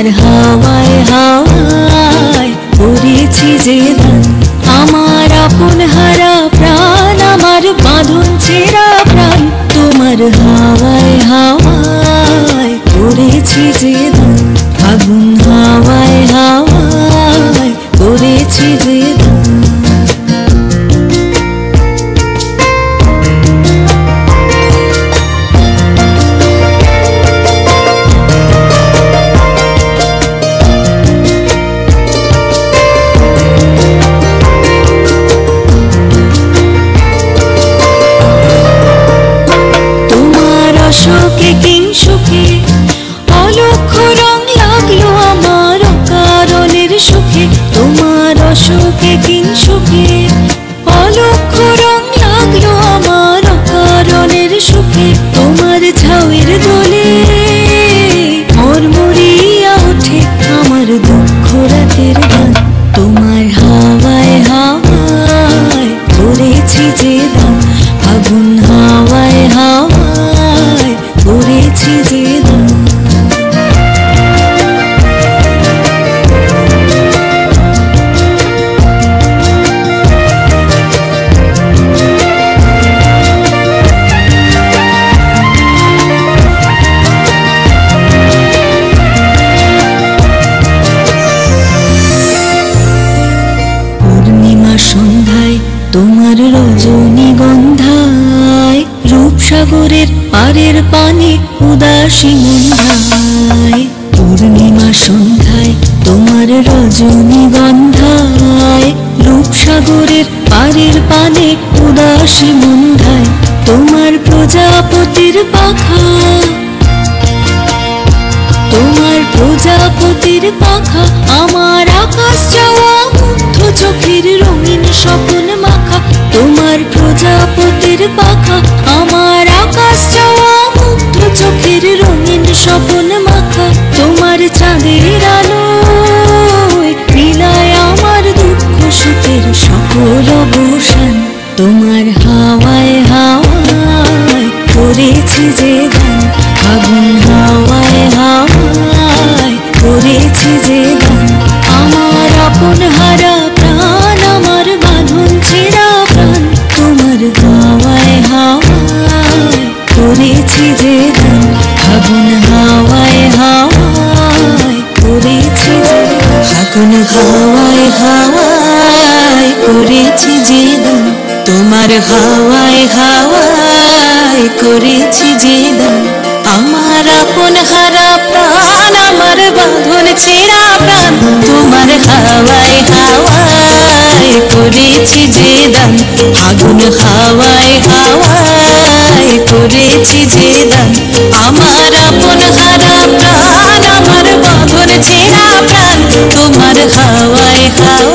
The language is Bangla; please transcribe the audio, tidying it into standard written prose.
তোমার হাওয়ায় হাওয়ায় করেছি যে দান, আমার আপন হারা প্রাণ, আমার বাঁধন ছেঁড়া প্রাণ। তোমার হাওয়ায় হাওয়ায় করেছি যে দান, আগুন হাওয়ায় হাওয়ায় করেছি যে দান। অশোকে কিংসুকে অলক্ষ রং লাগলো আমার অকারণের সুখে। তোমার অশোকে কিংসুকে অলক্ষ রং লাগলো আমার অকারণের সুখে। তোমার ঝাউয়ের দোলে মরমরিয়া ওঠে আমার দুঃখ রাতের গান। তোমার হাওয়ায় হাওয়ায় করেছি যে দান, আগুন হাওয়ায় হাওয়ায় করেছি যে দান। পূর্ণিমা সন্ধ্যায় তোমার রজনীগন্ধায়, রূপসাগরের পারের পানে উদাসী মন্ধায়। পূর্ণিমা সন্ধ্যায় তোমার রজনীগন্ধায়, রূপসাগরের পারের পানে উদাসী মন্ধায়। তোমার প্রজাপতির পাখা, তোমার প্রজাপতির পাখা, আমার আকাশ চাওয়া মুগ্ধ চোখের রঙিন স্বপ্ন মাখা। তোমার প্রজাপতির পাখা, আমার আকাশ চাওয়া মুগ্ধ চোখের রঙিন স্বপ্ন মাখা। তোমার চাঁদের আলোয় নীলায় আমার দুঃখ সুখের সকল অবসান। তোমার হাওয়ায় হাওয়ায় করেছি যে গান, আগুন হাওয়ায় হাওয়ায় করেছি যে গান। আমার আপন হারা প্রাণ, আমার বাঁধন ছেঁড়া প্রাণ। তোমার হাওয়ায় হাওয়ায় করেছি যে গান, আগুন হাওয়ায় হাওয়ায় করেছি যে গান। আগুন হাওয়ায় হাওয়ায় করেছি যে গান, তোমার হাওয়ায় হাওয়ায় করেছি যে দান। আমার আপন হারা প্রাণ, আমার বাঁধন ছেঁড়া প্রাণ। তোমার হাওয়ায় হাওয়ায় করেছি যে দান, আগুন হাওয়ায় হাওয়ায় করেছি যে দান। আমার আপন হারা প্রাণ, আমার বাঁধন ছেঁড়া প্রাণ। তোমার হাওয়ায় হাওয়ায়